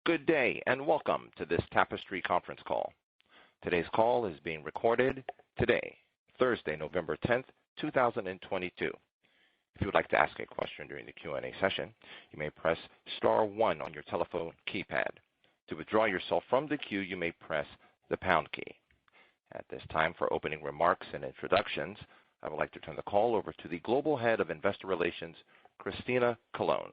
Good day, and welcome to this Tapestry conference call. Today's call is being recorded today, Thursday, November 10th, 2022. If you would like to ask a question during the Q&A session, you may press star 1 on your telephone keypad. To withdraw yourself from the queue, you may press the pound key. At this time, for opening remarks and introductions, I would like to turn the call over to the Global Head of Investor Relations, Christina Colon.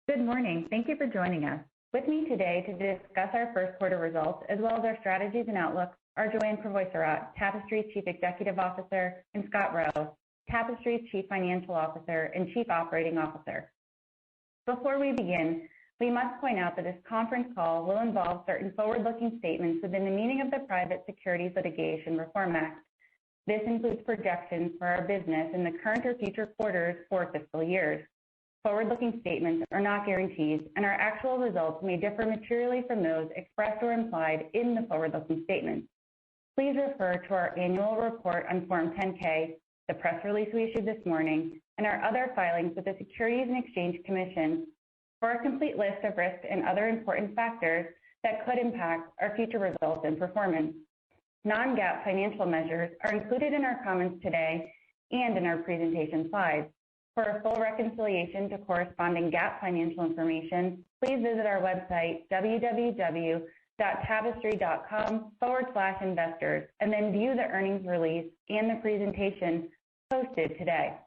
Good morning. Thank you for joining us. With me today to discuss our first quarter results, as well as our strategies and outlook, are Joanne Crevoiserat, Tapestry's Chief Executive Officer, and Scott Roe, Tapestry's Chief Financial Officer and Chief Operating Officer. Before we begin, we must point out that this conference call will involve certain forward-looking statements within the meaning of the Private Securities Litigation Reform Act. This includes projections for our business in the current or future quarters or fiscal years. Forward-looking statements are not guarantees, and our actual results may differ materially from those expressed or implied in the forward-looking statements. Please refer to our annual report on Form 10-K, the press release we issued this morning, and our other filings with the Securities and Exchange Commission for a complete list of risks and other important factors that could impact our future results and performance. Non-GAAP financial measures are included in our comments today and in our presentation slides. For a full reconciliation to corresponding GAAP financial information, please visit our website, www.tapestry.com/investors, and then view the earnings release and the presentation posted today.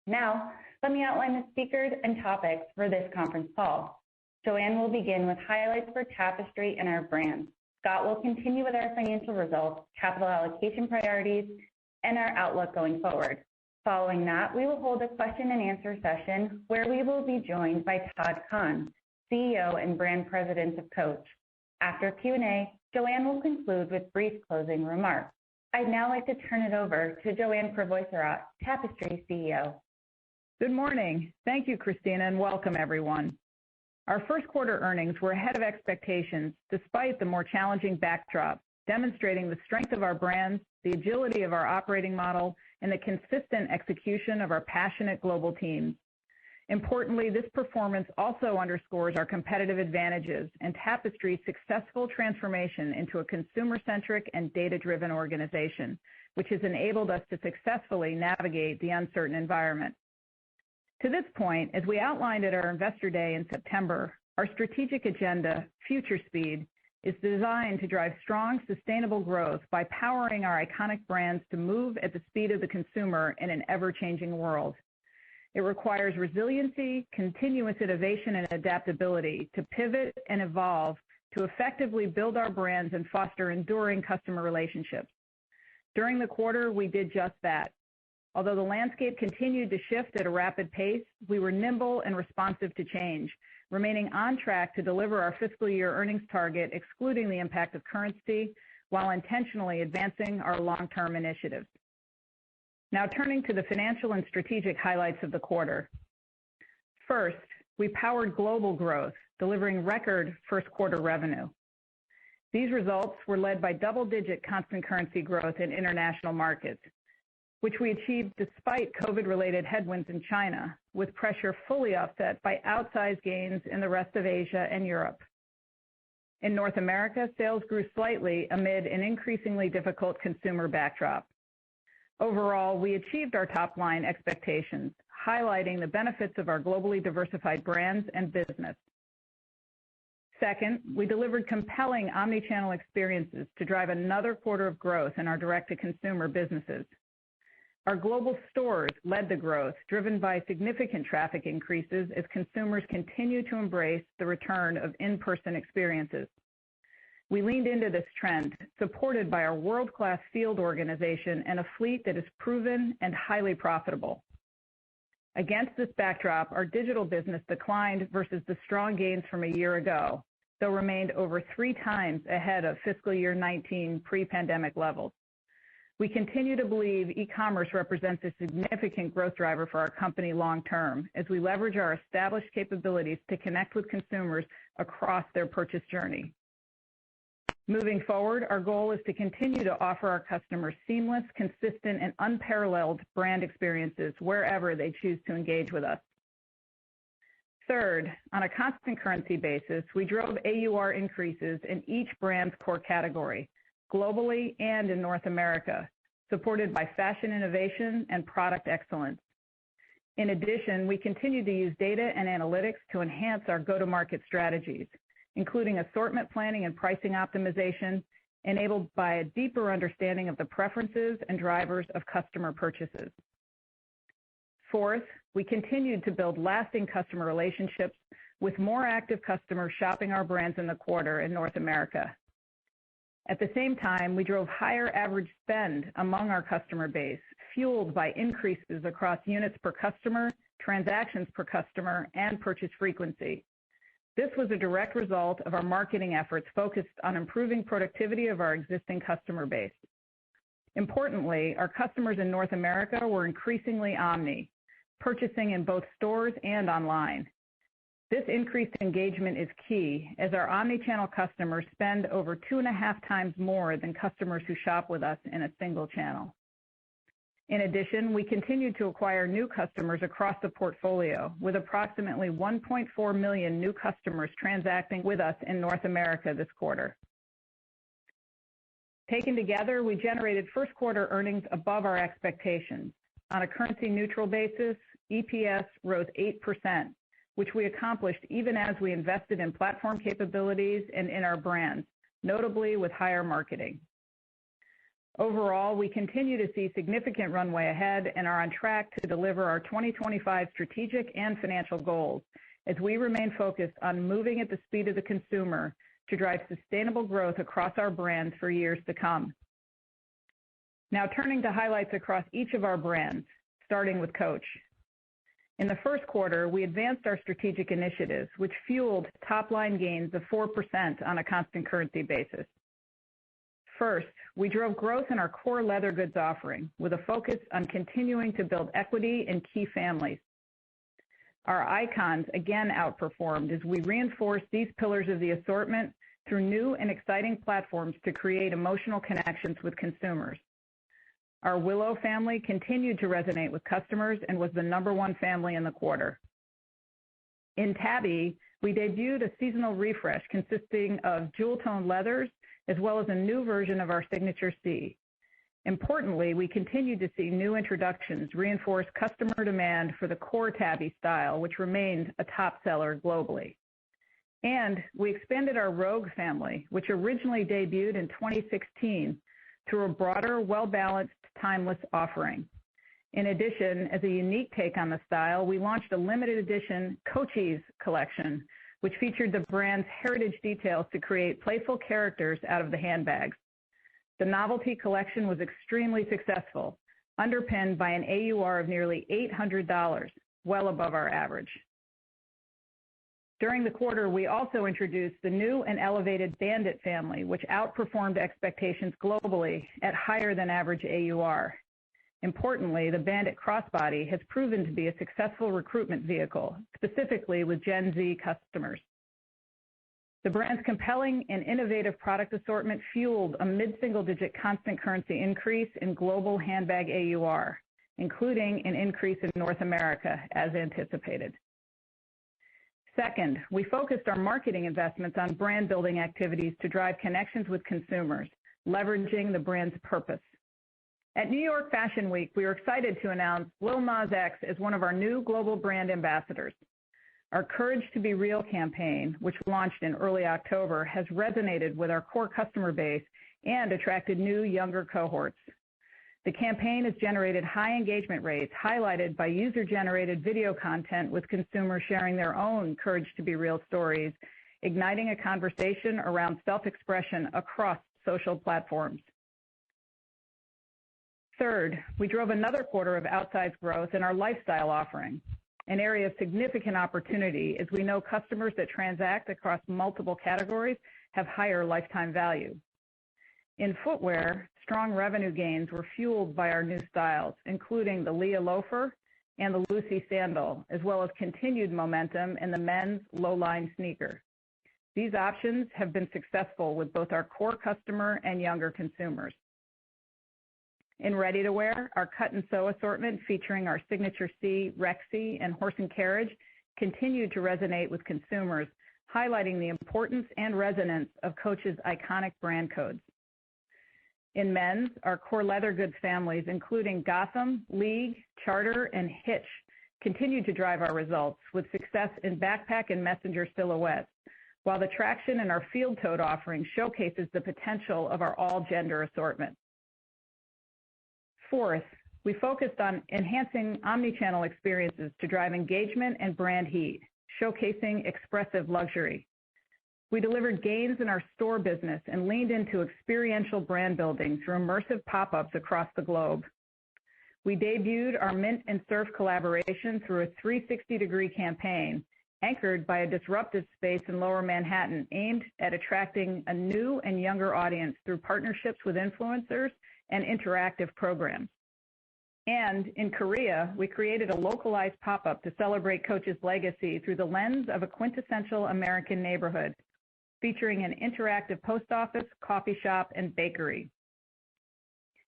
Now, let me outline the speakers and topics for this conference call. Joanne will begin with highlights for Tapestry and our brands. Scott will continue with our financial results, capital allocation priorities, and our outlook going forward. Following that, we will hold a question and answer session where we will be joined by Todd Kahn, CEO and Brand President of Coach. After Q&A, Joanne will conclude with brief closing remarks. I'd now like to turn it over to Joanne Crevoiserat, Tapestry CEO. Good morning. Thank you, Christina, and welcome everyone. Our first quarter earnings were ahead of expectations despite the more challenging backdrop, demonstrating the strength of our brands, the agility of our operating model, and the consistent execution of our passionate global teams. Importantly, this performance also underscores our competitive advantages and Tapestry's successful transformation into a consumer-centric and data-driven organization, which has enabled us to successfully navigate the uncertain environment. To this point, as we outlined at our Investor Day in September, our strategic agenda, Future Speed, is designed to drive strong, sustainable growth by powering our iconic brands to move at the speed of the consumer in an ever-changing world. It requires resiliency, continuous innovation, and adaptability to pivot and evolve to effectively build our brands and foster enduring customer relationships. During the quarter, we did just that. Although the landscape continued to shift at a rapid pace, we were nimble and responsive to change, remaining on track to deliver our fiscal year earnings target, excluding the impact of currency, while intentionally advancing our long-term initiatives. Now turning to the financial and strategic highlights of the quarter. First, we powered global growth, delivering record first quarter revenue. These results were led by double-digit constant currency growth in international markets, which we achieved despite COVID-related headwinds in China, with pressure fully offset by outsized gains in the rest of Asia and Europe. In North America, sales grew slightly amid an increasingly difficult consumer backdrop. Overall, we achieved our top-line expectations, highlighting the benefits of our globally diversified brands and business. Second, we delivered compelling omni-channel experiences to drive another quarter of growth in our direct-to-consumer businesses. Our global stores led the growth, driven by significant traffic increases as consumers continue to embrace the return of in-person experiences. We leaned into this trend, supported by our world-class field organization and a fleet that is proven and highly profitable. Against this backdrop, our digital business declined versus the strong gains from a year ago, though remained over 3 times ahead of fiscal year 19 pre-pandemic levels. We continue to believe e-commerce represents a significant growth driver for our company long term, as we leverage our established capabilities to connect with consumers across their purchase journey. Moving forward, our goal is to continue to offer our customers seamless, consistent, and unparalleled brand experiences wherever they choose to engage with us. Third, on a constant currency basis, we drove AUR increases in each brand's core category, globally and in North America, supported by fashion innovation and product excellence. In addition, we continue to use data and analytics to enhance our go-to-market strategies, including assortment planning and pricing optimization, enabled by a deeper understanding of the preferences and drivers of customer purchases. Fourth, we continued to build lasting customer relationships with more active customers shopping our brands in the quarter in North America. At the same time, we drove higher average spend among our customer base, fueled by increases across units per customer, transactions per customer, and purchase frequency. This was a direct result of our marketing efforts focused on improving productivity of our existing customer base. Importantly, our customers in North America were increasingly omni, purchasing in both stores and online. This increased engagement is key, as our omni-channel customers spend over 2.5 times more than customers who shop with us in a single channel. In addition, we continued to acquire new customers across the portfolio, with approximately 1.4 million new customers transacting with us in North America this quarter. Taken together, we generated first quarter earnings above our expectations. On a currency-neutral basis, EPS rose 8%, which we accomplished even as we invested in platform capabilities and in our brands, notably with higher marketing. Overall, we continue to see significant runway ahead and are on track to deliver our 2025 strategic and financial goals as we remain focused on moving at the speed of the consumer to drive sustainable growth across our brands for years to come. Now turning to highlights across each of our brands, starting with Coach. In the first quarter, we advanced our strategic initiatives, which fueled top-line gains of 4% on a constant currency basis. First, we drove growth in our core leather goods offering, with a focus on continuing to build equity in key families. Our icons again outperformed as we reinforced these pillars of the assortment through new and exciting platforms to create emotional connections with consumers. Our Willow family continued to resonate with customers and was the #1 family in the quarter. In Tabby, we debuted a seasonal refresh consisting of jewel-toned leathers as well as a new version of our signature C. Importantly, we continued to see new introductions reinforce customer demand for the core Tabby style, which remained a top seller globally. And we expanded our Rogue family, which originally debuted in 2016, through a broader, well-balanced, timeless offering. In addition, as a unique take on the style, we launched a limited edition Coachies collection, which featured the brand's heritage details to create playful characters out of the handbags. The novelty collection was extremely successful, underpinned by an AUR of nearly $800, well above our average. During the quarter, we also introduced the new and elevated Bandit family, which outperformed expectations globally at higher than average AUR. Importantly, the Bandit crossbody has proven to be a successful recruitment vehicle, specifically with Gen Z customers. The brand's compelling and innovative product assortment fueled a mid-single-digit constant currency increase in global handbag AUR, including an increase in North America, as anticipated. Second, we focused our marketing investments on brand-building activities to drive connections with consumers, leveraging the brand's purpose. At New York Fashion Week, we were excited to announce Lil Nas X as one of our new global brand ambassadors. Our Courage to Be Real campaign, which launched in early October, has resonated with our core customer base and attracted new, younger cohorts. The campaign has generated high engagement rates, highlighted by user-generated video content with consumers sharing their own Courage to Be Real stories, igniting a conversation around self-expression across social platforms. Third, we drove another quarter of outsized growth in our lifestyle offering, an area of significant opportunity as we know customers that transact across multiple categories have higher lifetime value. In footwear, strong revenue gains were fueled by our new styles, including the Leah loafer and the Lucy sandal, as well as continued momentum in the men's low-line sneaker. These options have been successful with both our core customer and younger consumers. In ready-to-wear, our cut and sew assortment featuring our signature C, Rexy, and Horse and Carriage continued to resonate with consumers, highlighting the importance and resonance of Coach's iconic brand codes. In men's, our core leather goods families, including Gotham, League, Charter, and Hitch, continued to drive our results with success in backpack and messenger silhouettes, while the traction in our field-toed offering showcases the potential of our all-gender assortment. Fourth, we focused on enhancing omnichannel experiences to drive engagement and brand heat, showcasing expressive luxury. We delivered gains in our store business and leaned into experiential brand building through immersive pop-ups across the globe. We debuted our Mint and Surf collaboration through a 360-degree campaign, anchored by a disruptive space in Lower Manhattan aimed at attracting a new and younger audience through partnerships with influencers and interactive programs. And in Korea, we created a localized pop-up to celebrate Coach's legacy through the lens of a quintessential American neighborhood, featuring an interactive post office, coffee shop, and bakery.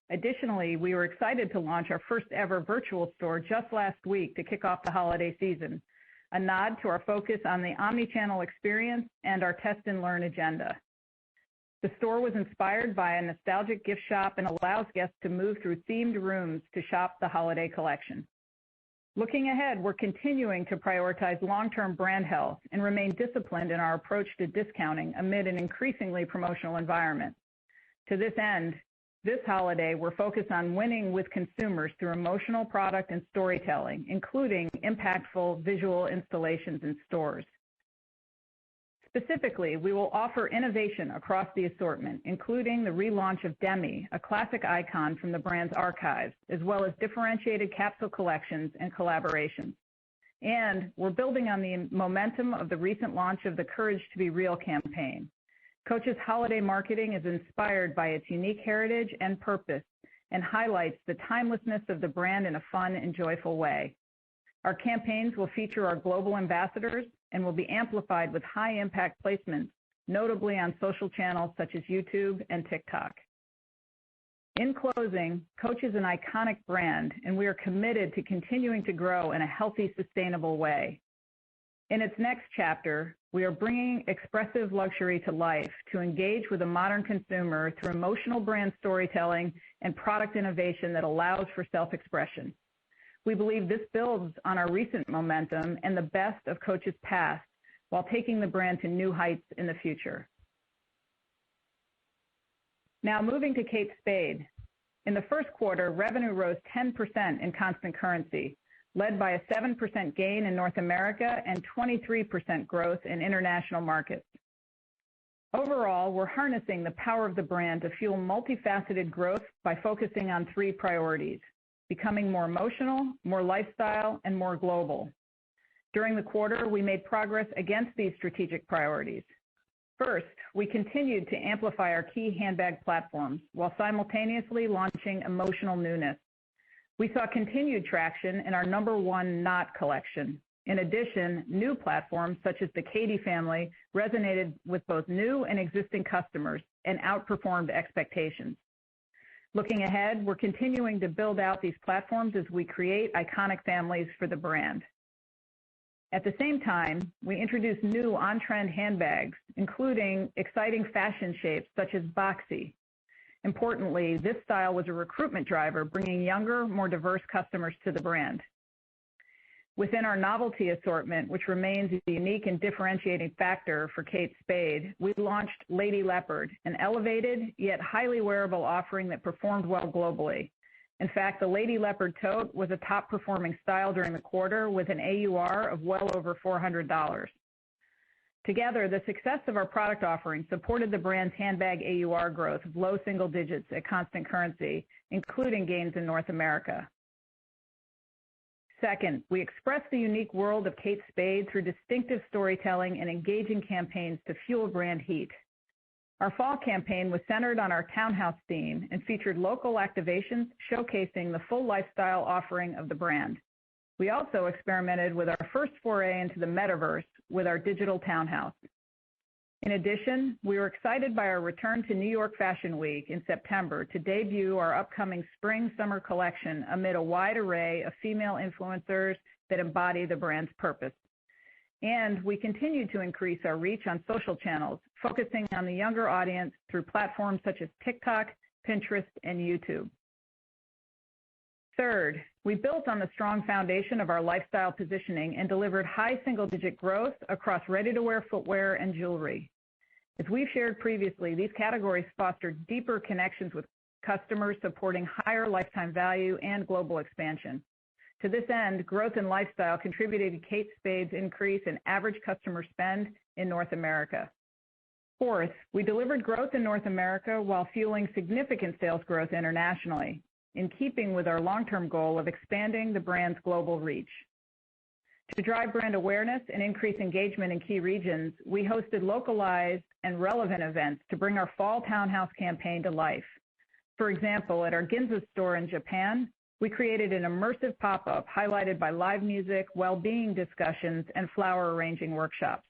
Additionally, we were excited to launch our first ever virtual store just last week to kick off the holiday season, a nod to our focus on the omnichannel experience and our test and learn agenda. The store was inspired by a nostalgic gift shop and allows guests to move through themed rooms to shop the holiday collection. Looking ahead, we're continuing to prioritize long-term brand health and remain disciplined in our approach to discounting amid an increasingly promotional environment. To this end, this holiday, we're focused on winning with consumers through emotional product and storytelling, including impactful visual installations in stores. Specifically, we will offer innovation across the assortment, including the relaunch of Demi, a classic icon from the brand's archives, as well as differentiated capsule collections and collaborations. And we're building on the momentum of the recent launch of the Courage to Be Real campaign. Coach's holiday marketing is inspired by its unique heritage and purpose and highlights the timelessness of the brand in a fun and joyful way. Our campaigns will feature our global ambassadors and will be amplified with high-impact placements, notably on social channels such as YouTube and TikTok. In closing, Coach is an iconic brand, and we are committed to continuing to grow in a healthy, sustainable way. In its next chapter, we are bringing expressive luxury to life to engage with a modern consumer through emotional brand storytelling and product innovation that allows for self-expression. We believe this builds on our recent momentum and the best of Coach's past while taking the brand to new heights in the future. Now moving to Kate Spade. In the first quarter, revenue rose 10% in constant currency, led by a 7% gain in North America and 23% growth in international markets. Overall, we're harnessing the power of the brand to fuel multifaceted growth by focusing on three priorities: becoming more emotional, more lifestyle, and more global. During the quarter, we made progress against these strategic priorities. First, we continued to amplify our key handbag platforms while simultaneously launching emotional newness. We saw continued traction in our #1 Knot collection. In addition, new platforms such as the Katie family resonated with both new and existing customers and outperformed expectations. Looking ahead, we're continuing to build out these platforms as we create iconic families for the brand. At the same time, we introduced new on-trend handbags, including exciting fashion shapes such as boxy. Importantly, this style was a recruitment driver, bringing younger, more diverse customers to the brand. Within our novelty assortment, which remains a unique and differentiating factor for Kate Spade, we launched Lady Leopard, an elevated yet highly wearable offering that performed well globally. In fact, the Lady Leopard tote was a top-performing style during the quarter with an AUR of well over $400. Together, the success of our product offering supported the brand's handbag AUR growth of low single digits at constant currency, including gains in North America. Second, we expressed the unique world of Kate Spade through distinctive storytelling and engaging campaigns to fuel brand heat. Our fall campaign was centered on our townhouse theme and featured local activations showcasing the full lifestyle offering of the brand. We also experimented with our first foray into the metaverse with our digital townhouse. In addition, we were excited by our return to New York Fashion Week in September to debut our upcoming spring-summer collection amid a wide array of female influencers that embody the brand's purpose. And we continue to increase our reach on social channels, focusing on the younger audience through platforms such as TikTok, Pinterest, and YouTube. Third, we built on the strong foundation of our lifestyle positioning and delivered high single-digit growth across ready-to-wear footwear and jewelry. As we've shared previously, these categories foster deeper connections with customers, supporting higher lifetime value and global expansion. To this end, growth in lifestyle contributed to Kate Spade's increase in average customer spend in North America. Fourth, we delivered growth in North America while fueling significant sales growth internationally, in keeping with our long-term goal of expanding the brand's global reach. To drive brand awareness and increase engagement in key regions, we hosted localized and relevant events to bring our Fall Townhouse campaign to life. For example, at our Ginza store in Japan, we created an immersive pop-up highlighted by live music, well-being discussions, and flower arranging workshops.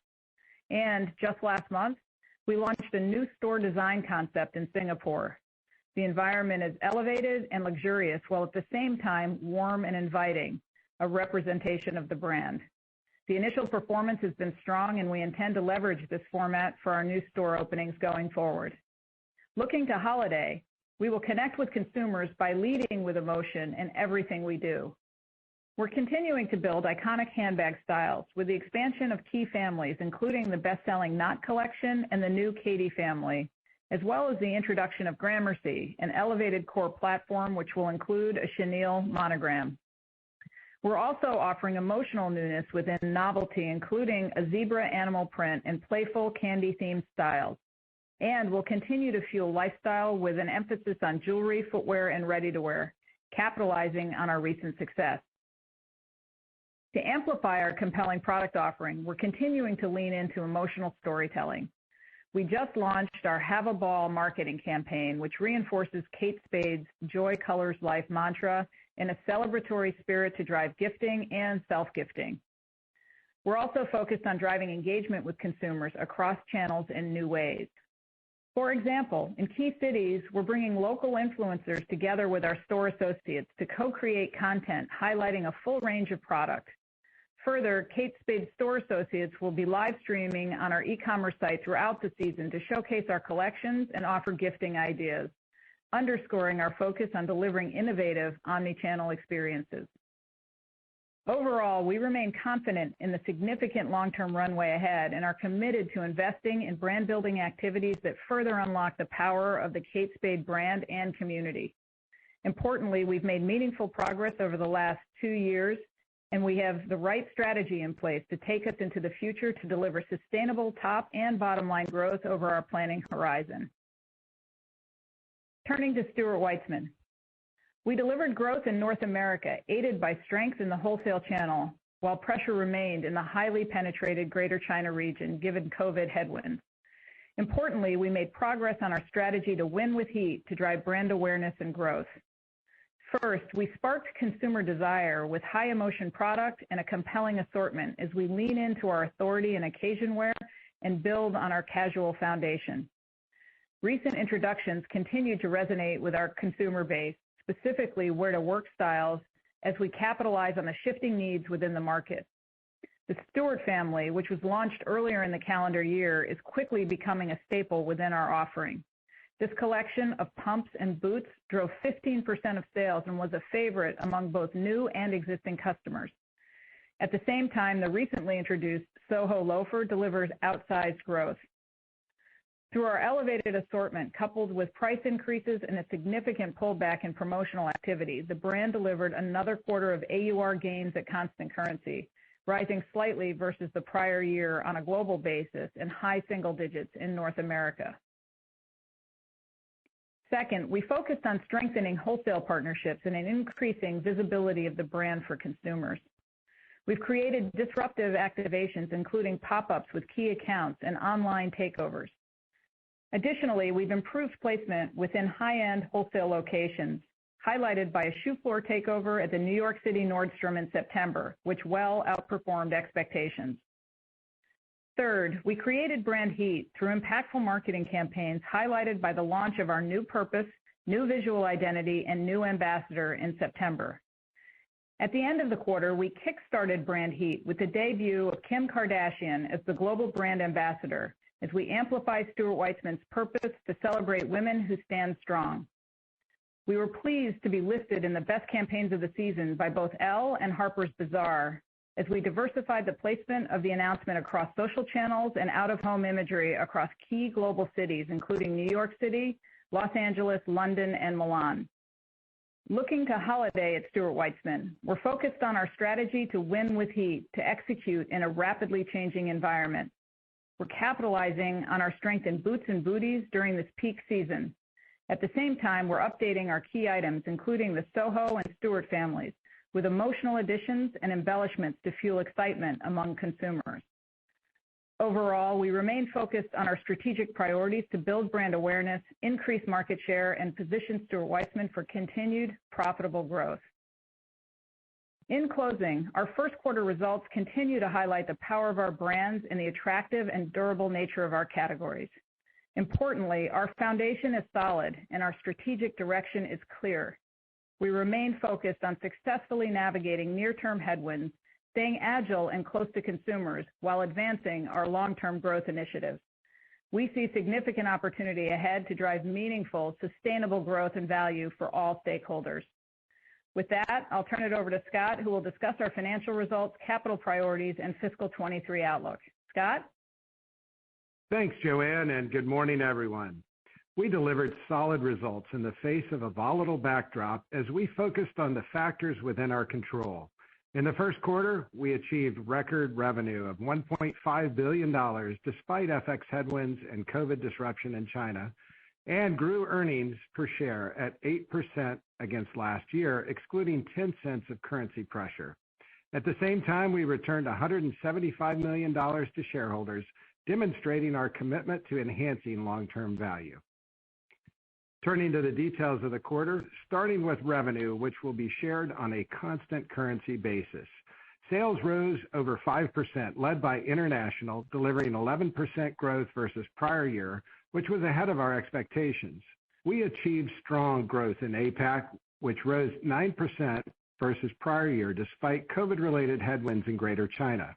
And just last month, we launched a new store design concept in Singapore. The environment is elevated and luxurious, while at the same time warm and inviting, a representation of the brand. The initial performance has been strong, and we intend to leverage this format for our new store openings going forward. Looking to holiday, we will connect with consumers by leading with emotion in everything we do. We're continuing to build iconic handbag styles with the expansion of key families, including the best-selling Knot collection and the new Katie family, as well as the introduction of Gramercy, an elevated core platform which will include a chenille monogram. We're also offering emotional newness within novelty, including a zebra animal print and playful candy-themed styles. And we'll continue to fuel lifestyle with an emphasis on jewelry, footwear, and ready-to-wear, capitalizing on our recent success. To amplify our compelling product offering, we're continuing to lean into emotional storytelling. We just launched our Have a Ball marketing campaign, which reinforces Kate Spade's Joy Colors Life mantra in a celebratory spirit to drive gifting and self-gifting. We're also focused on driving engagement with consumers across channels in new ways. For example, in key cities, we're bringing local influencers together with our store associates to co-create content highlighting a full range of products. Further, Kate Spade store associates will be live streaming on our e-commerce site throughout the season to showcase our collections and offer gifting ideas, underscoring our focus on delivering innovative omni-channel experiences. Overall, we remain confident in the significant long-term runway ahead and are committed to investing in brand-building activities that further unlock the power of the Kate Spade brand and community. Importantly, we've made meaningful progress over the last 2 years, and we have the right strategy in place to take us into the future to deliver sustainable top and bottom line growth over our planning horizon. Turning to Stuart Weitzman. We delivered growth in North America, aided by strength in the wholesale channel, while pressure remained in the highly penetrated Greater China region given COVID headwinds. Importantly, we made progress on our strategy to win with heat to drive brand awareness and growth. First, we sparked consumer desire with high emotion product and a compelling assortment as we lean into our authority in occasion wear and build on our casual foundation. Recent introductions continue to resonate with our consumer base, specifically wear-to-work styles, as we capitalize on the shifting needs within the market. The Stuart family, which was launched earlier in the calendar year, is quickly becoming a staple within our offering. This collection of pumps and boots drove 15% of sales and was a favorite among both new and existing customers. At the same time, the recently introduced Soho loafer delivers outsized growth. Through our elevated assortment, coupled with price increases and a significant pullback in promotional activity, the brand delivered another quarter of AUR gains at constant currency, rising slightly versus the prior year on a global basis and high single digits in North America. Second, we focused on strengthening wholesale partnerships and increasing visibility of the brand for consumers. We've created disruptive activations, including pop-ups with key accounts and online takeovers. Additionally, we've improved placement within high-end wholesale locations, highlighted by a shoe floor takeover at the New York City Nordstrom in September, which well outperformed expectations. Third, we created brand heat through impactful marketing campaigns highlighted by the launch of our new purpose, new visual identity, and new ambassador in September. At the end of the quarter, we kick-started brand heat with the debut of Kim Kardashian as the global brand ambassador, as we amplify Stuart Weitzman's purpose to celebrate women who stand strong. We were pleased to be listed in the best campaigns of the season by both Elle and Harper's Bazaar, as we diversified the placement of the announcement across social channels and out-of-home imagery across key global cities, including New York City, Los Angeles, London, and Milan. Looking to holiday at Stuart Weitzman, we're focused on our strategy to win with heat, to execute in a rapidly changing environment. We're capitalizing on our strength in boots and booties during this peak season. At the same time, we're updating our key items, including the Soho and Stuart families, with emotional additions and embellishments to fuel excitement among consumers. Overall, we remain focused on our strategic priorities to build brand awareness, increase market share, and position Stuart Weitzman for continued profitable growth. In closing, our first quarter results continue to highlight the power of our brands and the attractive and durable nature of our categories. Importantly, our foundation is solid and our strategic direction is clear. We remain focused on successfully navigating near-term headwinds, staying agile and close to consumers while advancing our long-term growth initiatives. We see significant opportunity ahead to drive meaningful, sustainable growth and value for all stakeholders. With that, I'll turn it over to Scott, who will discuss our financial results, capital priorities, and fiscal 23 outlook. Scott? Thanks, Joanne, and good morning, everyone. We delivered solid results in the face of a volatile backdrop as we focused on the factors within our control. In the first quarter, we achieved record revenue of $1.5 billion despite FX headwinds and COVID disruption in China, and grew earnings per share at 8% against last year, excluding 10 cents of currency pressure. At the same time, we returned $175 million to shareholders, demonstrating our commitment to enhancing long-term value. Turning to the details of the quarter, starting with revenue, which will be shared on a constant currency basis. Sales rose over 5%, led by international, delivering 11% growth versus prior year, which was ahead of our expectations. We achieved strong growth in APAC, which rose 9% versus prior year, despite COVID-related headwinds in Greater China.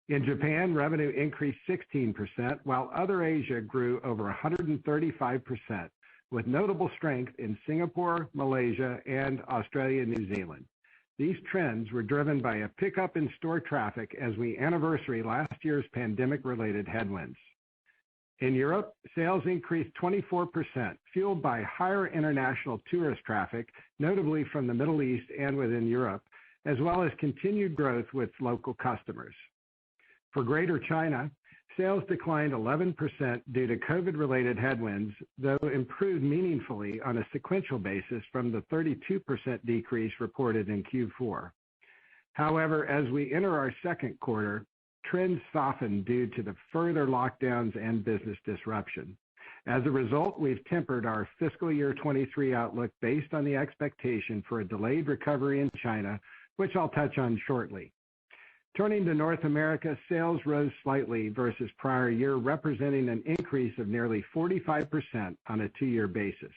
In Japan, revenue increased 16%, while other Asia grew over 135%, with notable strength in Singapore, Malaysia, and Australia and New Zealand. These trends were driven by a pickup in store traffic as we anniversary last year's pandemic-related headwinds. In Europe, sales increased 24%, fueled by higher international tourist traffic, notably from the Middle East and within Europe, as well as continued growth with local customers. For Greater China, sales declined 11% due to COVID-related headwinds, though improved meaningfully on a sequential basis from the 32% decrease reported in Q4. However, as we enter our second quarter, trends softened due to the further lockdowns and business disruption. As a result, we've tempered our fiscal year 23 outlook based on the expectation for a delayed recovery in China, which I'll touch on shortly. Turning to North America, sales rose slightly versus prior year, representing an increase of nearly 45% on a two-year basis.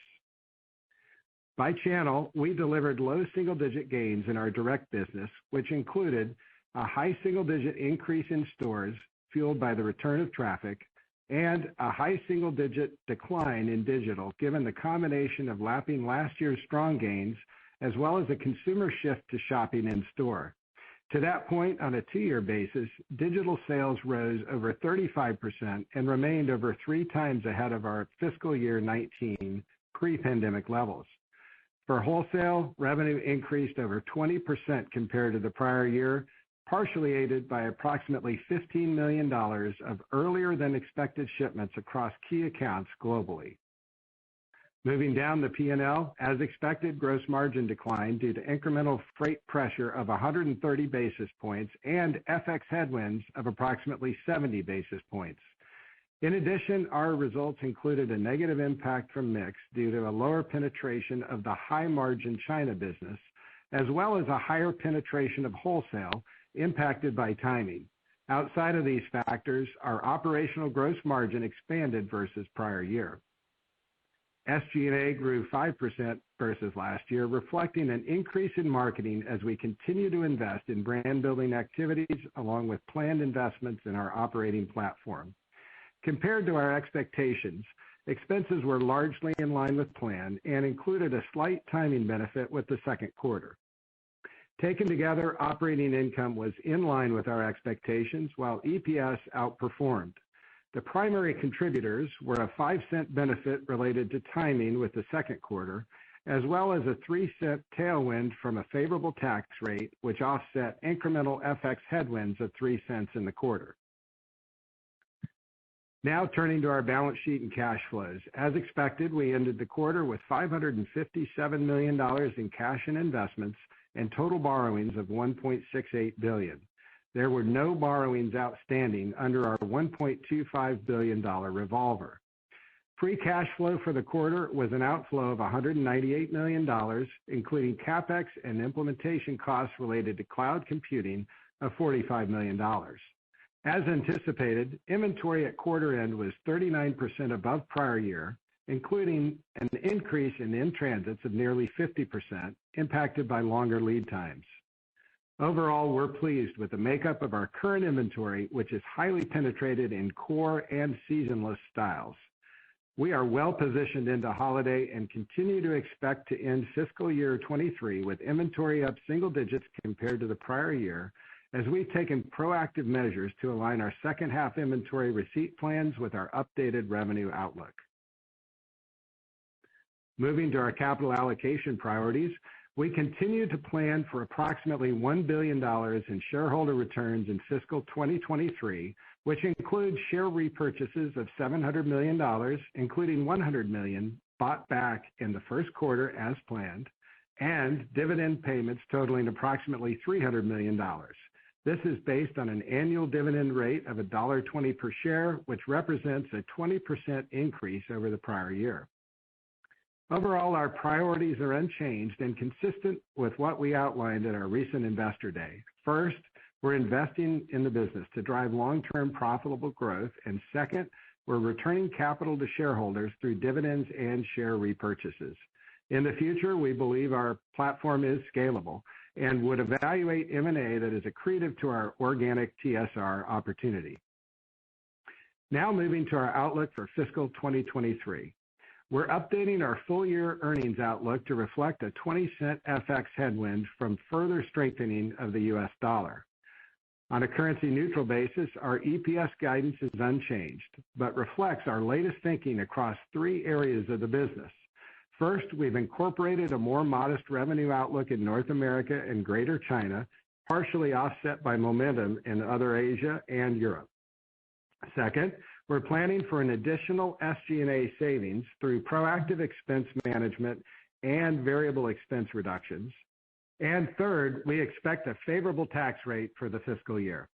By channel, we delivered low single-digit gains in our direct business, which included a high single-digit increase in stores fueled by the return of traffic, and a high single-digit decline in digital, given the combination of lapping last year's strong gains, as well as a consumer shift to shopping in store. To that point, on a two-year basis, digital sales rose over 35% and remained over 3 times ahead of our fiscal year 19 pre-pandemic levels. For wholesale, revenue increased over 20% compared to the prior year, partially aided by approximately $15 million of earlier than expected shipments across key accounts globally. Moving down the P&L, as expected, gross margin declined due to incremental freight pressure of 130 basis points and FX headwinds of approximately 70 basis points. In addition, our results included a negative impact from mix due to a lower penetration of the high-margin China business, as well as a higher penetration of wholesale impacted by timing. Outside of these factors, our operational gross margin expanded versus prior year. SG&A grew 5%, versus last year, reflecting an increase in marketing as we continue to invest in brand-building activities along with planned investments in our operating platform. Compared to our expectations, expenses were largely in line with plan and included a slight timing benefit with the second quarter. Taken together, operating income was in line with our expectations, while EPS outperformed. The primary contributors were a 5-cent benefit related to timing with the second quarter, as well as a 3-cent tailwind from a favorable tax rate, which offset incremental FX headwinds of 3 cents in the quarter. Now turning to our balance sheet and cash flows. As expected, we ended the quarter with $557 million in cash and investments and total borrowings of $1.68 billion. There were no borrowings outstanding under our $1.25 billion revolver. Free cash flow for the quarter was an outflow of $198 million, including CapEx and implementation costs related to cloud computing of $45 million. As anticipated, inventory at quarter end was 39% above prior year, including an increase in in-transits of nearly 50%, impacted by longer lead times. Overall, we're pleased with the makeup of our current inventory, which is highly penetrated in core and seasonless styles. We are well positioned into holiday and continue to expect to end fiscal year 23 with inventory up single digits compared to the prior year, as we've taken proactive measures to align our second half inventory receipt plans with our updated revenue outlook. Moving to our capital allocation priorities, we continue to plan for approximately $1 billion in shareholder returns in fiscal 2023, which includes share repurchases of $700 million, including $100 million bought back in the first quarter as planned, and dividend payments totaling approximately $300 million. This is based on an annual dividend rate of $1.20 per share, which represents a 20% increase over the prior year. Overall, our priorities are unchanged and consistent with what we outlined at our recent Investor Day. First, we're investing in the business to drive long-term profitable growth, and second, we're returning capital to shareholders through dividends and share repurchases. In the future, we believe our platform is scalable and would evaluate M&A that is accretive to our organic TSR opportunity. Now moving to our outlook for fiscal 2023. We're updating our full-year earnings outlook to reflect a 20-cent FX headwind from further strengthening of the U.S. dollar. On a currency-neutral basis, our EPS guidance is unchanged, but reflects our latest thinking across 3 areas of the business. First, we've incorporated a more modest revenue outlook in North America and Greater China, partially offset by momentum in other Asia and Europe. Second, we're planning for an additional SG&A savings through proactive expense management and variable expense reductions. And third, we expect a favorable tax rate for the fiscal year.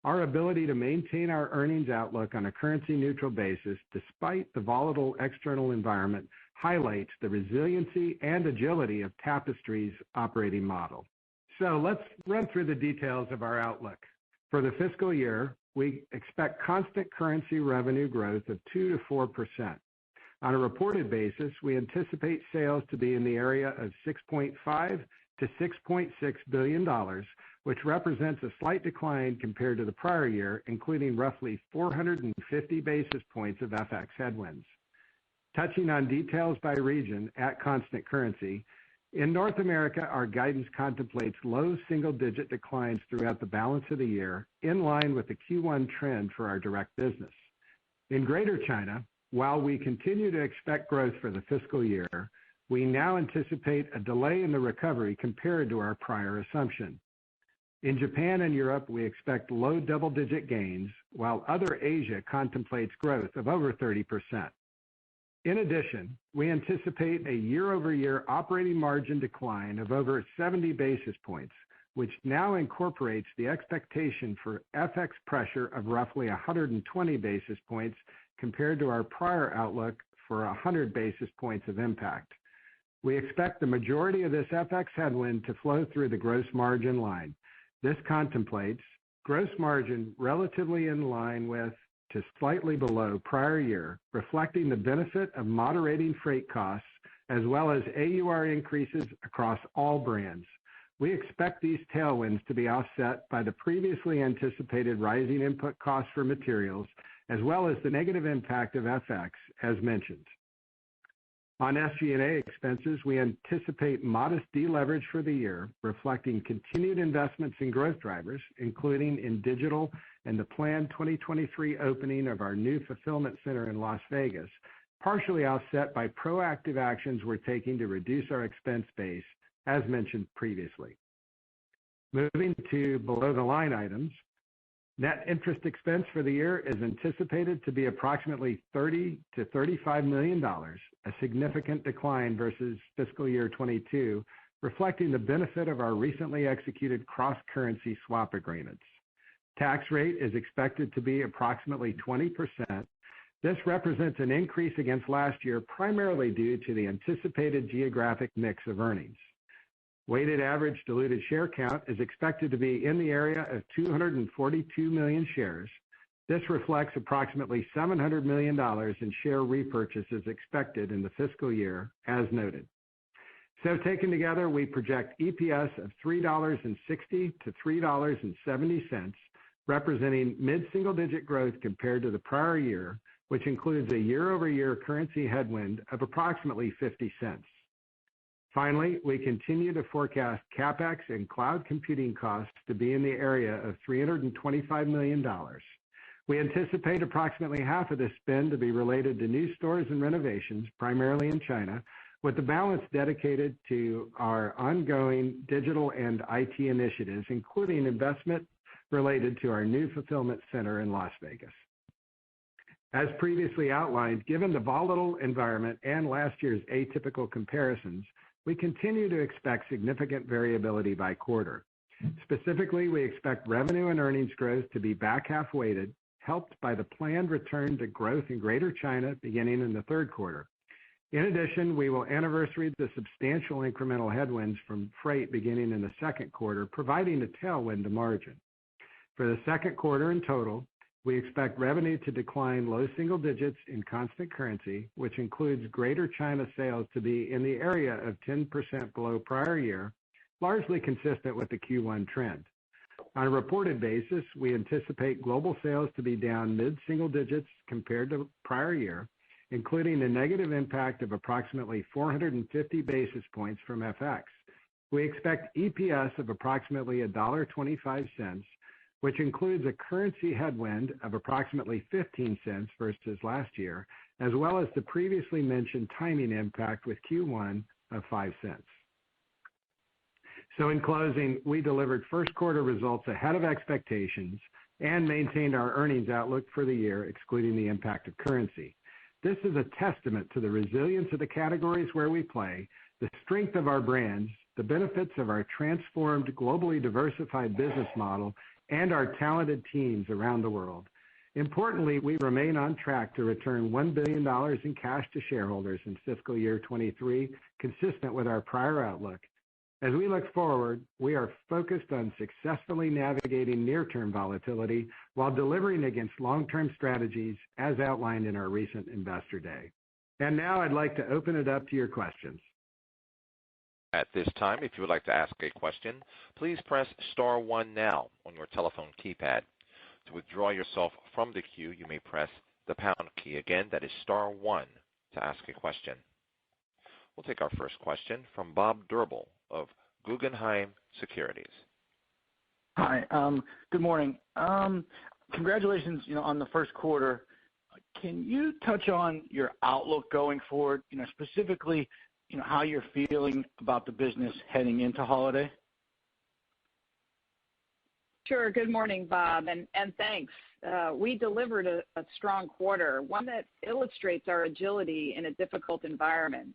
Our ability to maintain our earnings outlook on a currency-neutral basis, despite the volatile external environment, highlights the resiliency and agility of Tapestry's operating model. So let's run through the details of our outlook. For the fiscal year, we expect constant currency revenue growth of 2 to 4%. On a reported basis, we anticipate sales to be in the area of $6.5 to $6.6 billion, which represents a slight decline compared to the prior year, including roughly 450 basis points of FX headwinds. Touching on details by region at constant currency, in North America, our guidance contemplates low single-digit declines throughout the balance of the year, in line with the Q1 trend for our direct business. In Greater China, while we continue to expect growth for the fiscal year, we now anticipate a delay in the recovery compared to our prior assumption. In Japan and Europe, we expect low double-digit gains, while other Asia contemplates growth of over 30%. In addition, we anticipate a year-over-year operating margin decline of over 70 basis points, which now incorporates the expectation for FX pressure of roughly 120 basis points compared to our prior outlook for 100 basis points of impact. We expect the majority of this FX headwind to flow through the gross margin line. This contemplates gross margin relatively in line with to slightly below prior year, reflecting the benefit of moderating freight costs as well as AUR increases across all brands. We expect these tailwinds to be offset by the previously anticipated rising input costs for materials, as well as the negative impact of FX, as mentioned. On SG&A expenses, we anticipate modest deleverage for the year, reflecting continued investments in growth drivers, including in digital and the planned 2023 opening of our new fulfillment center in Las Vegas, partially offset by proactive actions we're taking to reduce our expense base, as mentioned previously. Moving to below-the-line items, net interest expense for the year is anticipated to be approximately $30 to $35 million, a significant decline versus fiscal year 22, reflecting the benefit of our recently executed cross-currency swap agreements. Tax rate is expected to be approximately 20%. This represents an increase against last year, primarily due to the anticipated geographic mix of earnings. Weighted average diluted share count is expected to be in the area of 242 million shares. This reflects approximately $700 million in share repurchases expected in the fiscal year, as noted. So taken together, we project EPS of $3.60 to $3.70, representing mid-single-digit growth compared to the prior year, which includes a year-over-year currency headwind of approximately 50 cents. Finally, we continue to forecast CapEx and cloud computing costs to be in the area of $325 million. We anticipate approximately half of this spend to be related to new stores and renovations, primarily in China, with the balance dedicated to our ongoing digital and IT initiatives, including investment related to our new fulfillment center in Las Vegas. As previously outlined, given the volatile environment and last year's atypical comparisons, we continue to expect significant variability by quarter. Specifically, we expect revenue and earnings growth to be back half weighted, helped by the planned return to growth in Greater China beginning in the third quarter. In addition, we will anniversary the substantial incremental headwinds from freight beginning in the second quarter, providing a tailwind to margin. For the second quarter in total, we expect revenue to decline low single digits in constant currency, which includes Greater China sales to be in the area of 10% below prior year, largely consistent with the Q1 trend. On a reported basis, we anticipate global sales to be down mid-single digits compared to prior year, including a negative impact of approximately 450 basis points from FX. We expect EPS of approximately $1.25, which includes a currency headwind of approximately 15 cents versus last year, as well as the previously mentioned timing impact with Q1 of 5 cents. So in closing, we delivered first quarter results ahead of expectations and maintained our earnings outlook for the year, excluding the impact of currency. This is a testament to the resilience of the categories where we play, the strength of our brands, the benefits of our transformed, globally diversified business model, and our talented teams around the world. Importantly, we remain on track to return $1 billion in cash to shareholders in fiscal year 23, consistent with our prior outlook. As we look forward, we are focused on successfully navigating near-term volatility while delivering against long-term strategies as outlined in our recent Investor Day. And now I'd like to open it up to your questions. At this time, if you would like to ask a question, please press star one now on your telephone keypad. To withdraw yourself from the queue, you may press the pound key. Again, that is star one to ask a question. We'll take our first question from Bob Drbul of Guggenheim Securities. Hi, good morning. Congratulations, on the first quarter. Can you touch on your outlook going forward, specifically, how you're feeling about the business heading into holiday? Sure. Good morning, Bob, and thanks. We delivered a strong quarter, one that illustrates our agility in a difficult environment.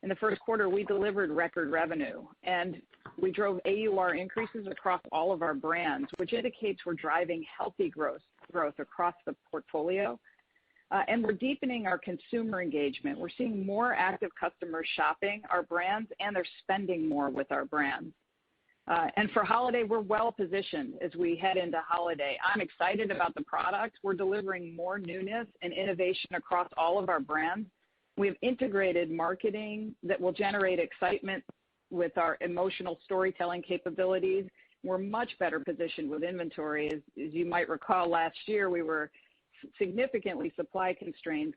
In the first quarter, we delivered record revenue, and we drove AUR increases across all of our brands, which indicates we're driving healthy growth across the portfolio. And we're deepening our consumer engagement. We're seeing more active customers shopping our brands, and they're spending more with our brands. And for holiday, we're well positioned as we head into holiday. I'm excited about the product. We're delivering more newness and innovation across all of our brands. We have integrated marketing that will generate excitement with our emotional storytelling capabilities. We're much better positioned with inventory. As you might recall, last year we were significantly supply constrained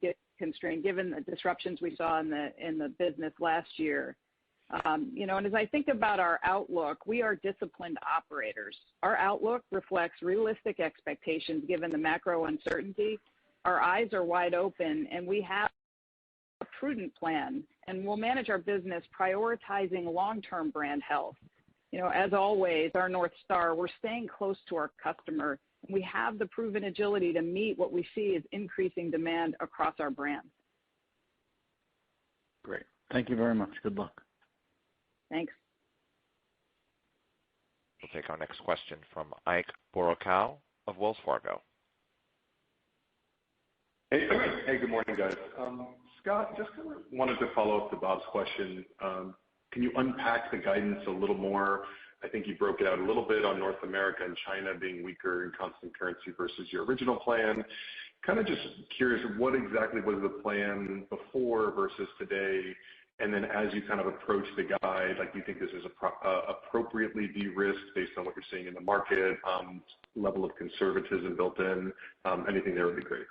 given the disruptions we saw in the business last year. And as I think about our outlook, we are disciplined operators. Our outlook reflects realistic expectations given the macro uncertainty. Our eyes are wide open, and we have a prudent plan, and we'll manage our business prioritizing long-term brand health. As always, our North Star, we're staying close to our customer. We have the proven agility to meet what we see as increasing demand across our brands. Great. Thank you very much. Good luck. Thanks. We'll take our next question from Ike Boruchow of Wells Fargo. Hey, good morning, guys. Scott, just wanted to follow up to Bob's question. Can you unpack the guidance a little more? I think you broke it out a little bit on North America and China being weaker in constant currency versus your original plan. Kind of just curious, what exactly was the plan before versus today? And then as you kind of approach the guide, do you think this is appropriately de-risked based on what you're seeing in the market, level of conservatism built in? Anything there would be great.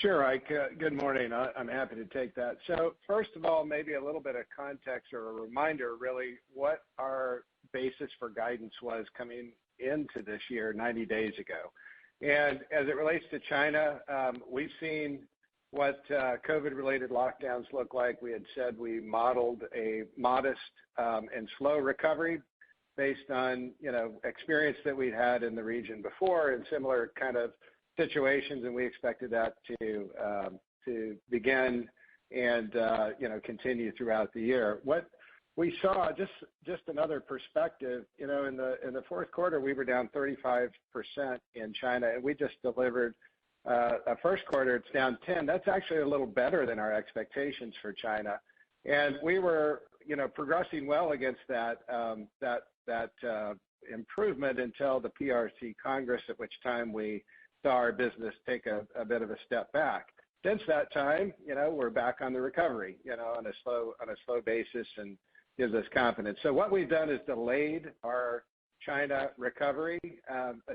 Sure, Ike. Good morning. I'm happy to take that. So first of all, maybe a little bit of context or a reminder, really, what our basis for guidance was coming into this year 90 days ago. And as it relates to China, we've seen what COVID-related lockdowns look like. We had said we modeled a modest and slow recovery based on experience that we'd had in the region before and similar kind of situations, and we expected that to begin and continue throughout the year. What we saw, just another perspective, in the fourth quarter we were down 35% in China, and we just delivered a first quarter it's down 10. That's actually a little better than our expectations for China, and we were progressing well against that improvement until the PRC Congress, at which time we saw our business take a bit of a step back. Since that time, we're back on the recovery, on a slow basis, and gives us confidence. So what we've done is delayed our China recovery.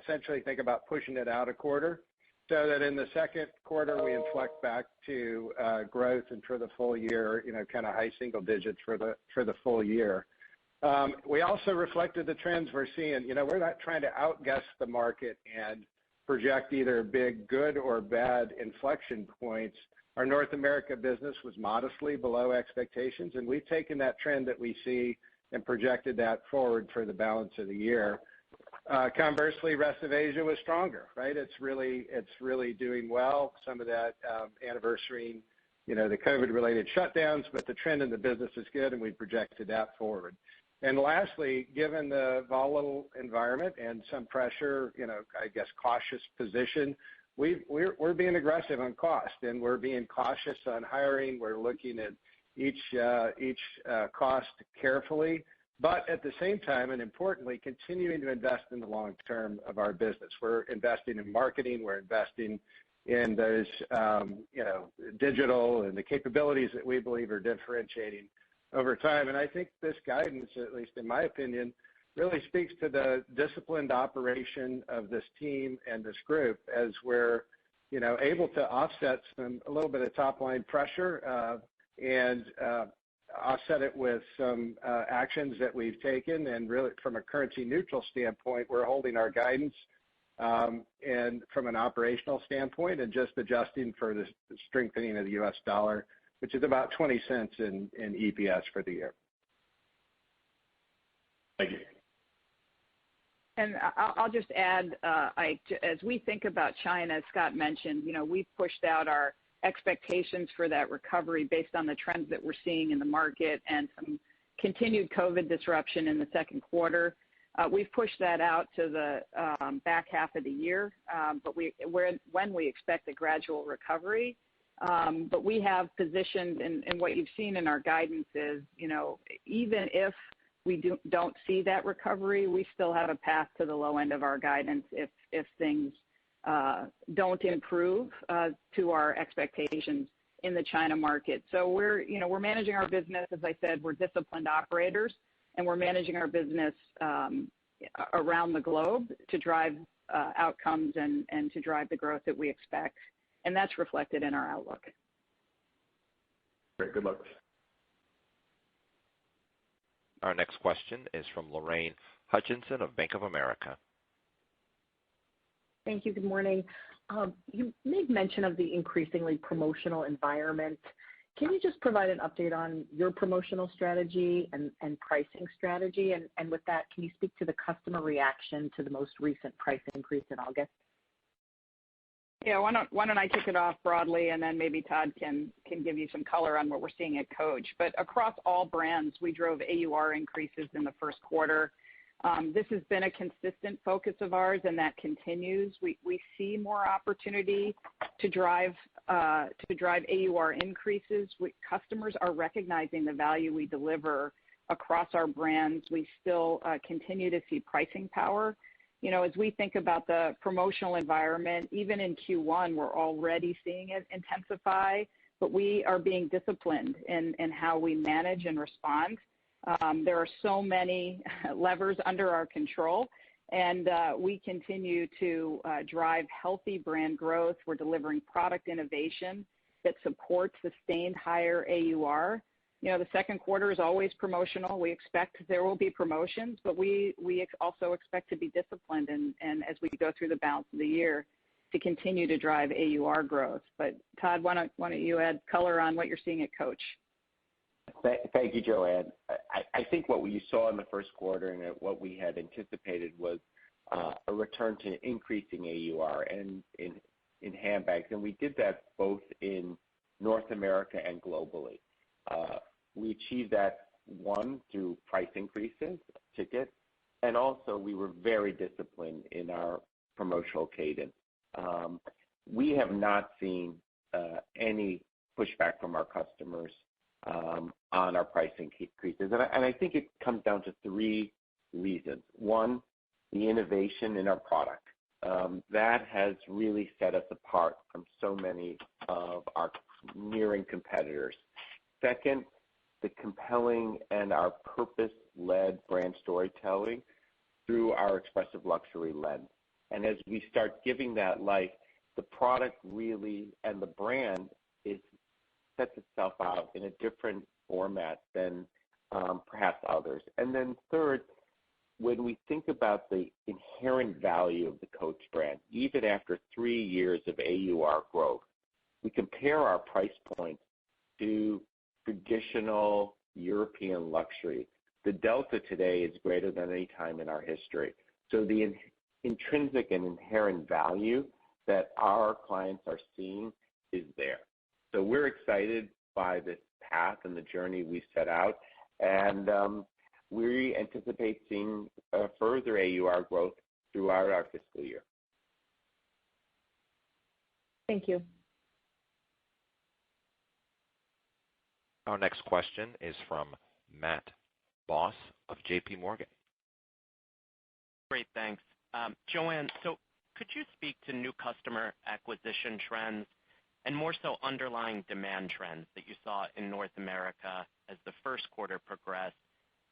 Essentially, think about pushing it out a quarter, so that in the second quarter we inflect back to growth, and for the full year, kind of high single digits for the full year. We also reflected the trends we're seeing. We're not trying to outguess the market and project either big good or bad inflection points. Our North America business was modestly below expectations, and we've taken that trend that we see and projected that forward for the balance of the year. Conversely, rest of Asia was stronger, right? It's really doing well. Some of that anniversarying, the COVID-related shutdowns, but the trend in the business is good, and we projected that forward. And lastly, given the volatile environment and some pressure, I guess cautious position, we're being aggressive on cost, and we're being cautious on hiring. We're looking at each cost carefully, but at the same time, and importantly, continuing to invest in the long term of our business. We're investing in marketing. We're investing in those, digital and the capabilities that we believe are differentiating over time. And I think this guidance, at least in my opinion, really speaks to the disciplined operation of this team and this group as we're, able to offset a little bit of top line pressure and offset it with some actions that we've taken. And really, from a currency neutral standpoint, we're holding our guidance, and from an operational standpoint, and just adjusting for the strengthening of the U.S. dollar, which is about 20 cents in EPS for the year. Thank you. And I'll just add, as we think about China, as Scott mentioned, we've pushed out our expectations for that recovery based on the trends that we're seeing in the market and some continued COVID disruption in the second quarter. We've pushed that out to the back half of the year, but when we expect a gradual recovery. But we have positioned, and what you've seen in our guidance is, even if we don't see that recovery, we still have a path to the low end of our guidance if things don't improve to our expectations. in the China market. So we're managing our business. As I said, we're disciplined operators, and we're managing our business around the globe to drive outcomes and to drive the growth that we expect. And that's reflected in our outlook. Great. Good luck. Our next question is from Lorraine Hutchinson of Bank of America. Thank you. Good morning. You made mention of the increasingly promotional environment. Can you just provide an update on your promotional strategy and pricing strategy? And with that, can you speak to the customer reaction to the most recent price increase in August? Yeah, why don't I kick it off broadly, and then maybe Todd can give you some color on what we're seeing at Coach. But across all brands, we drove AUR increases in the first quarter. This has been a consistent focus of ours, and that continues. We see more opportunity to drive AUR increases. Customers are recognizing the value we deliver across our brands. We still continue to see pricing power. You know, as we think about the promotional environment, even in Q1, we're already seeing it intensify, but we are being disciplined in how we manage and respond. There are so many levers under our control, and we continue to drive healthy brand growth. We're delivering product innovation that supports sustained higher AUR. You know, the second quarter is always promotional. We expect there will be promotions, but we also expect to be disciplined and as we go through the balance of the year to continue to drive AUR growth. But Todd, why don't you add color on what you're seeing at Coach? Thank you, Joanne. I think what you saw in the first quarter and what we had anticipated was a return to increasing AUR and in handbags, and we did that both in North America and globally. We achieved that, one, through price increases, tickets, and also we were very disciplined in our promotional cadence. We have not seen any pushback from our customers on our pricing increases, and I think it comes down to three reasons. One, the innovation in our product. That has really set us apart from so many of our nearing competitors. Second, the compelling and our purpose-led brand storytelling through our expressive luxury lens. And as we start giving that life, the product really and the brand sets itself out in a different format than perhaps others. And then third, when we think about the inherent value of the Coach brand, even after 3 years of AUR growth, we compare our price points to traditional European luxury. The delta today is greater than any time in our history. So the intrinsic and inherent value that our clients are seeing is there. So we're excited by this path and the journey we set out, and we anticipate seeing further AUR growth throughout our fiscal year. Thank you. Our next question is from Matt Boss of J.P. Morgan. Great, thanks. Joanne, so could you speak to new customer acquisition trends and more so underlying demand trends that you saw in North America as the first quarter progressed?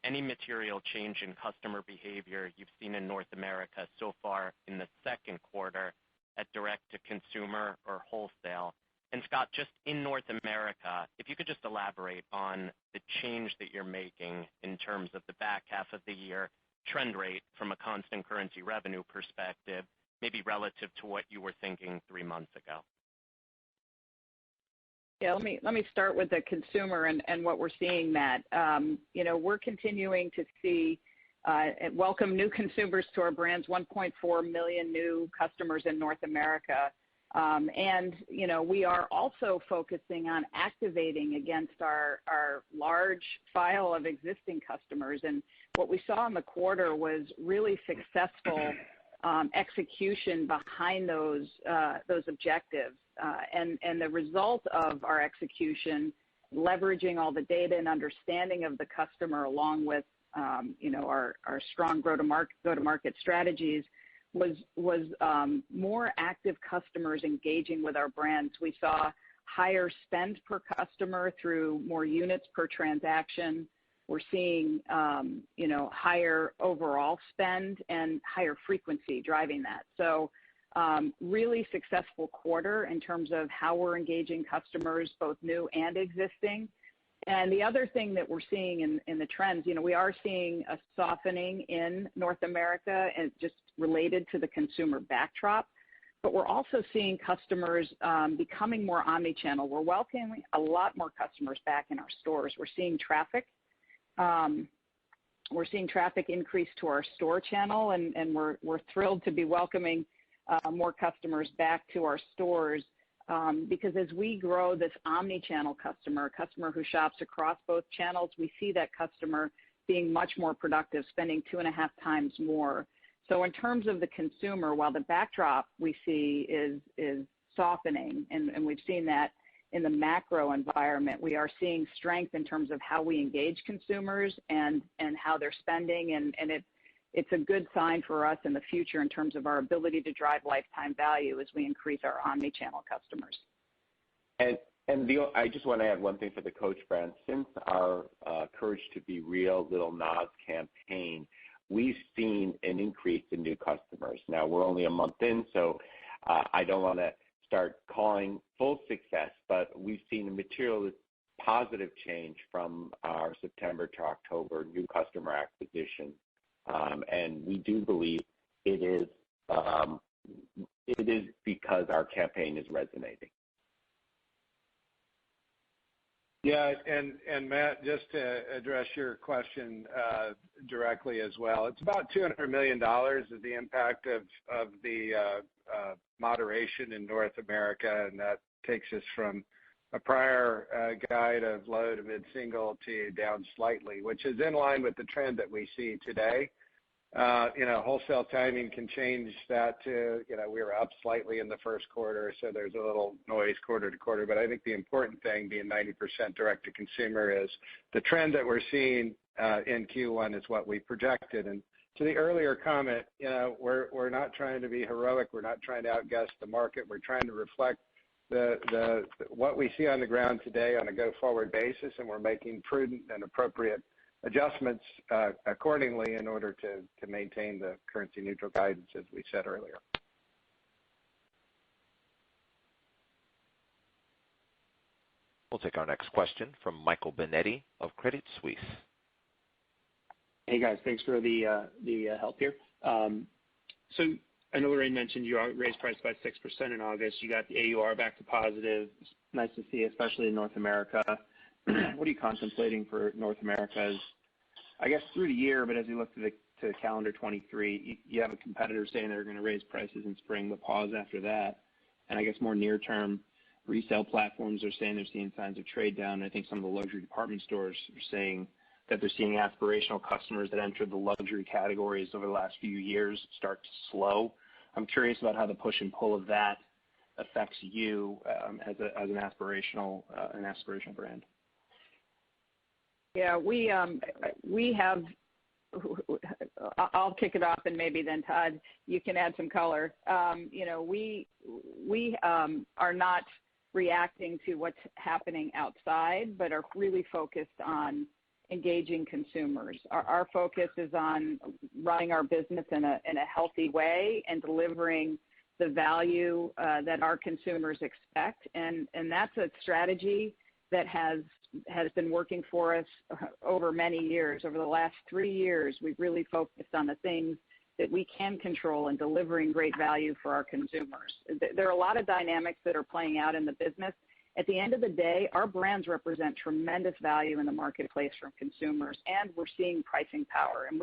Any material change in customer behavior you've seen in North America so far in the second quarter at direct-to-consumer or wholesale? And Scott, just in North America, if you could just elaborate on the change that you're making in terms of the back half of the year trend rate from a constant currency revenue perspective, maybe relative to what you were thinking 3 months ago. Yeah, let me start with the consumer and what we're seeing, Matt. You know, we're continuing to see and welcome new consumers to our brands, 1.4 million new customers in North America. And, you know, we are also focusing on activating against our large file of existing customers. And what we saw in the quarter was really successful execution behind those objectives. And the result of our execution, leveraging all the data and understanding of the customer along with, you know, our strong go-to-market strategies, was more active customers engaging with our brands. We saw higher spend per customer through more units per transaction. We're seeing, higher overall spend and higher frequency driving that. So really successful quarter in terms of how we're engaging customers, both new and existing. And the other thing that we're seeing in the trends, we are seeing a softening in North America and just related to the consumer backdrop. But we're also seeing customers becoming more omni-channel. We're welcoming a lot more customers back in our stores. We're seeing traffic. Increase to our store channel, and we're thrilled to be welcoming more customers back to our stores because as we grow this omni-channel customer, a customer who shops across both channels, we see that customer being much more productive, spending 2.5 times more. So in terms of the consumer, while the backdrop we see is softening, and we've seen that in the macro environment, we are seeing strength in terms of how we engage consumers and how they're spending, and it's a good sign for us in the future in terms of our ability to drive lifetime value as we increase our omni-channel customers. And I just want to add one thing for the Coach brand. Since our Courage to Be Real Little Nas campaign, we've seen an increase in new customers. Now, we're only a month in, so I don't want to start calling full success, but we've seen a material positive change from our September to October new customer acquisition. And we do believe it is because our campaign is resonating. Yeah, and Matt, just to address your question directly as well, it's about $200 million is the impact of the moderation in North America, and that takes us from a prior guide of low to mid-single to down slightly, which is in line with the trend that we see today. Wholesale timing can change that to, we were up slightly in the first quarter, so there's a little noise quarter to quarter. But I think the important thing, being 90% direct to consumer, is the trend that we're seeing in Q1 is what we projected. And to the earlier comment, we're not trying to be heroic. We're not trying to outguess the market. We're trying to reflect the what we see on the ground today on a go-forward basis, and we're making prudent and appropriate adjustments accordingly in order to maintain the currency neutral guidance as we said earlier. We'll take our next question from Michael Binetti of Credit Suisse. Hey guys, thanks for the help here. So I know Lorraine mentioned you raised price by 6% in August. You got the AUR back to positive. Nice to see, especially in North America. What are you contemplating for North America I guess through the year, but as you look to calendar 23, you have a competitor saying they're going to raise prices in spring, but pause after that. And I guess more near term, resale platforms are saying they're seeing signs of trade down. I think some of the luxury department stores are saying that they're seeing aspirational customers that entered the luxury categories over the last few years start to slow. I'm curious about how the push and pull of that affects you as an aspirational brand. Yeah, we have. I'll kick it off, and maybe then Todd, you can add some color. We are not reacting to what's happening outside, but are really focused on engaging consumers. Our focus is on running our business in a healthy way and delivering the value that our consumers expect, and that's a strategy that has been working for us over many years. Over the last 3 years, we've really focused on the things that we can control and delivering great value for our consumers. There are a lot of dynamics that are playing out in the business. At the end of the day, our brands represent tremendous value in the marketplace from consumers, and we're seeing pricing power. And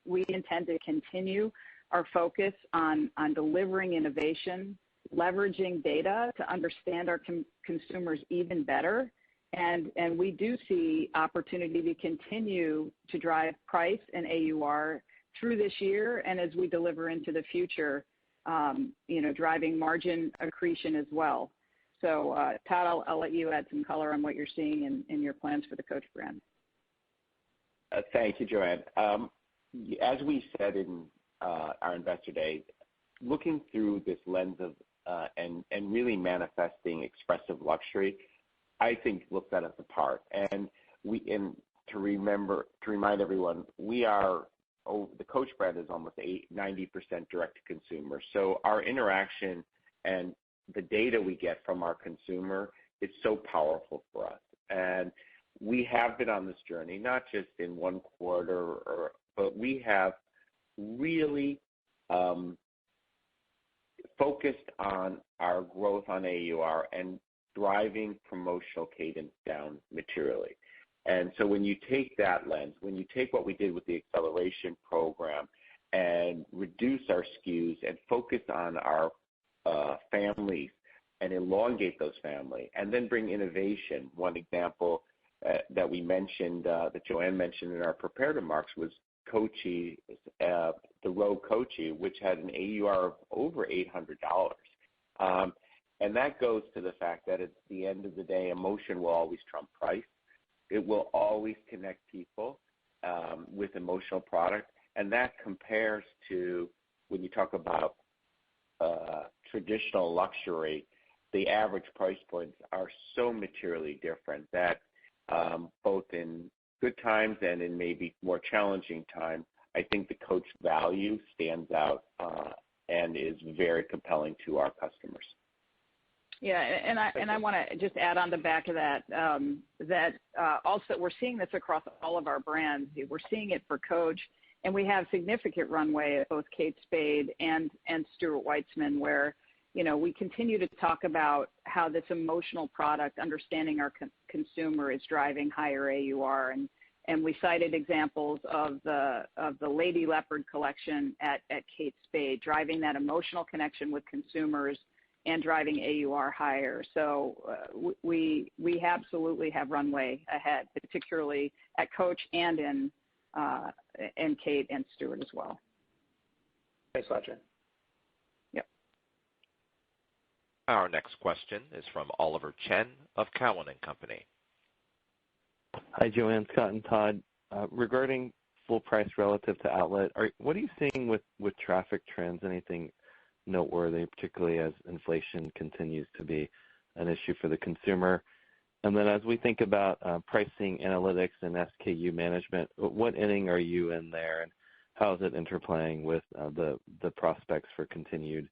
we intend to continue our focus on delivering innovation, leveraging data to understand our consumers even better. And we do see opportunity to continue to drive price and AUR through this year, and as we deliver into the future, driving margin accretion as well. So, Todd, I'll let you add some color on what you're seeing in your plans for the Coach brand. Thank you, Joanne. As we said in our Investor Day, looking through this lens of and really manifesting expressive luxury, I think will set us apart. And to remind everyone, the Coach brand is almost 90% direct to consumer. So our interaction and the data we get from our consumer is so powerful for us. And we have been on this journey, not just in one quarter, but we have really focused on our growth on AUR and driving promotional cadence down materially. And so when you take that lens, when you take what we did with the acceleration program and reduce our SKUs and focus on our families and elongate those families, and then bring innovation. One example that we mentioned, that Joanne mentioned in our prepared remarks, was Coachy, the Rogue Coachy, which had an AUR of over $800. And that goes to the fact that at the end of the day, emotion will always trump price. It will always connect people with emotional product. And that compares to when you talk about traditional luxury, the average price points are so materially different that both in good times and in maybe more challenging times, I think the Coach value stands out and is very compelling to our customers. Yeah, and I want to just add on the back of that, also we're seeing this across all of our brands. We're seeing it for Coach, and we have significant runway at both Kate Spade and Stuart Weitzman, where, you know, we continue to talk about how this emotional product, understanding our consumer, is driving higher AUR, and we cited examples of the Lady Leopard collection at Kate Spade, driving that emotional connection with consumers and driving AUR higher. So we absolutely have runway ahead, particularly at Coach and in Kate and Stuart as well. Thanks, Roger. Yep. Our next question is from Oliver Chen of Cowen and Company. Hi, Joanne, Scott, and Todd. Regarding full price relative to outlet, what are you seeing with traffic trends? Anything noteworthy, particularly as inflation continues to be an issue for the consumer? And then as we think about pricing analytics and SKU management, what inning are you in there, and how is it interplaying with the prospects for continued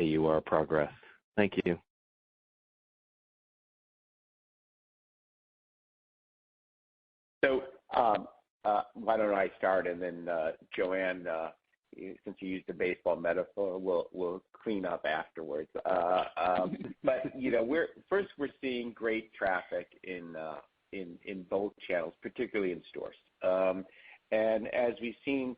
AUR progress? Thank you. So why don't I start, and then Joanne, since you used the baseball metaphor, we'll clean up afterwards. But you know, we're seeing great traffic in both channels, particularly in stores. And as we've seen,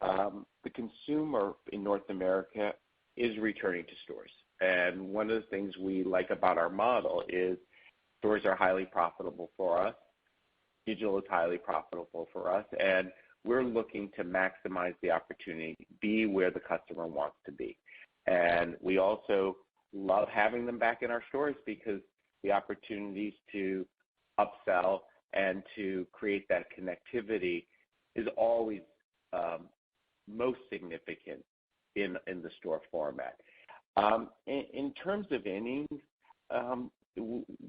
the consumer in North America is returning to stores. And one of the things we like about our model is stores are highly profitable for us. Digital is highly profitable for us, and we're looking to maximize the opportunity, be where the customer wants to be. And we also love having them back in our stores because the opportunities to upsell and to create that connectivity is always most significant in the store format. In terms of innings,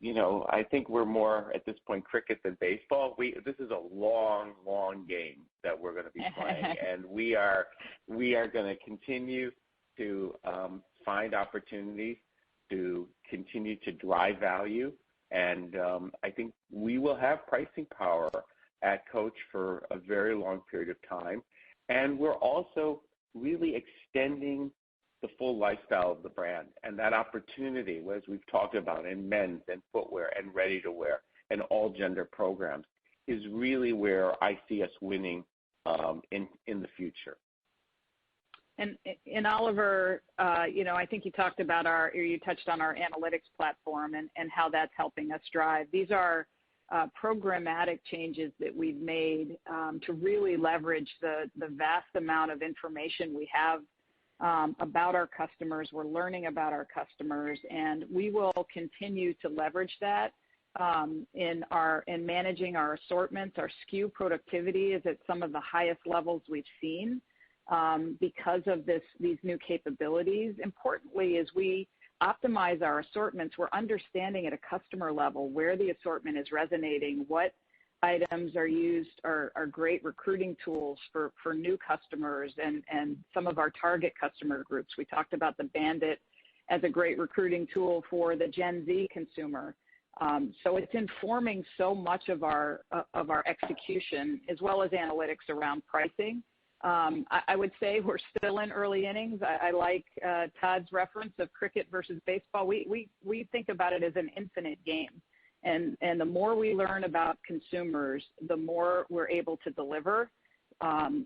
you know, I think we're more at this point cricket than baseball. This is a long, long game that we're going to be playing, and we are going to continue to find opportunities to continue to drive value, and I think we will have pricing power at Coach for a very long period of time, and we're also really extending the full lifestyle of the brand, and that opportunity, as we've talked about in men's and footwear and ready to wear and all gender programs, is really where I see us winning in the future. And Oliver, you know, I think you touched on our analytics platform and how that's helping us drive. These are programmatic changes that we've made to really leverage the vast amount of information we have about our customers. We're learning about our customers, and we will continue to leverage that in managing our assortments. Our SKU productivity is at some of the highest levels we've seen because of these new capabilities. Importantly, as we optimize our assortments, we're understanding at a customer level where the assortment is resonating, what items are great recruiting tools for new customers and some of our target customer groups. We talked about the Bandit as a great recruiting tool for the Gen Z consumer. So it's informing so much of our execution, as well as analytics around pricing. I would say we're still in early innings. I like Todd's reference of cricket versus baseball. We think about it as an infinite game. And the more we learn about consumers, the more we're able to deliver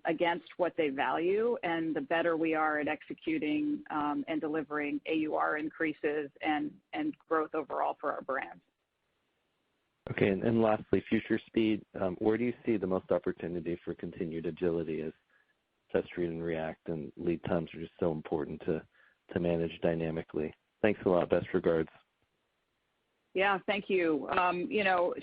against what they value, and the better we are at executing and delivering AUR increases and growth overall for our brands. Okay, and lastly, future speed. Where do you see the most opportunity for continued agility as test, read, and react, and lead times are just so important to manage dynamically? Thanks a lot. Best regards. Yeah, thank you.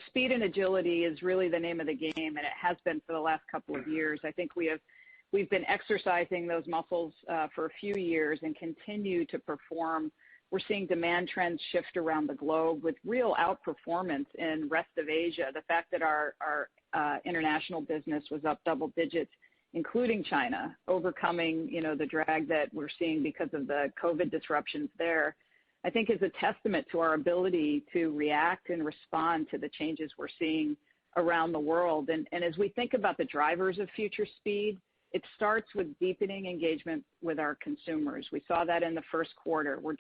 Speed and agility is really the name of the game, and it has been for the last couple of years. I think we've been exercising those muscles for a few years and continue to perform. We're seeing demand trends shift around the globe with real outperformance in rest of Asia. The fact that our international business was up double digits, including China, overcoming the drag that we're seeing because of the COVID disruptions there, I think is a testament to our ability to react and respond to the changes we're seeing around the world. And as we think about the drivers of future speed, it starts with deepening engagement with our consumers. We saw that in the first quarter. We're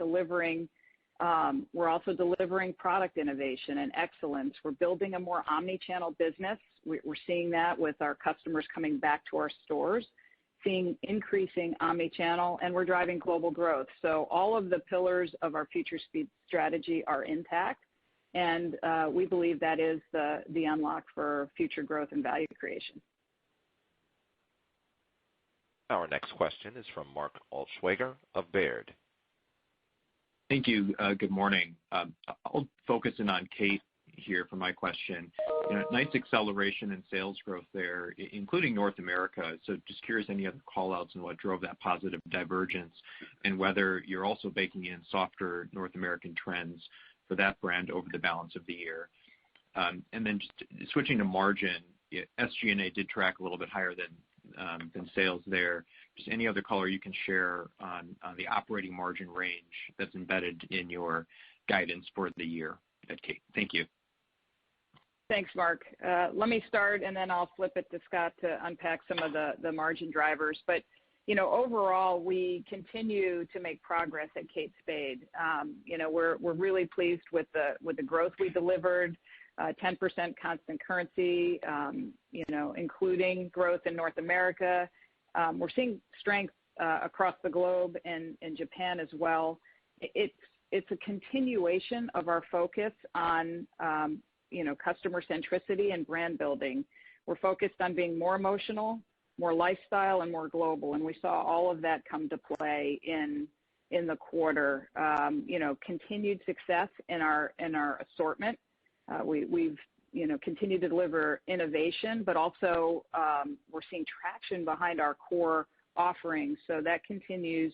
also delivering product innovation and excellence. We're building a more omni-channel business. We're seeing that with our customers coming back to our stores, seeing increasing omni-channel, and we're driving global growth. So all of the pillars of our future speed strategy are intact, and we believe that is the unlock for future growth and value creation. Our next question is from Mark Altschwager of Baird. Thank you. Good morning. I'll focus in on Kate here for my question. Nice acceleration in sales growth there, including North America. So just curious, any other call-outs and what drove that positive divergence, and whether you're also baking in softer North American trends for that brand over the balance of the year. And then just switching to margin, SG&A did track a little bit higher than sales there. Just any other color you can share on the operating margin range that's embedded in your guidance for the year at Kate. Thank you. Thanks, Mark. Let me start, and then I'll flip it to Scott to unpack some of the margin drivers. But overall, we continue to make progress at Kate Spade. We're really pleased with the growth we delivered, 10% constant currency, including growth in North America. We're seeing strength across the globe and in Japan as well. It's a continuation of our focus on customer centricity and brand building. We're focused on being more emotional, more lifestyle, and more global, and we saw all of that come to play in the quarter. Continued success in our assortment. We've continued to deliver innovation, but also we're seeing traction behind our core offerings, so that continues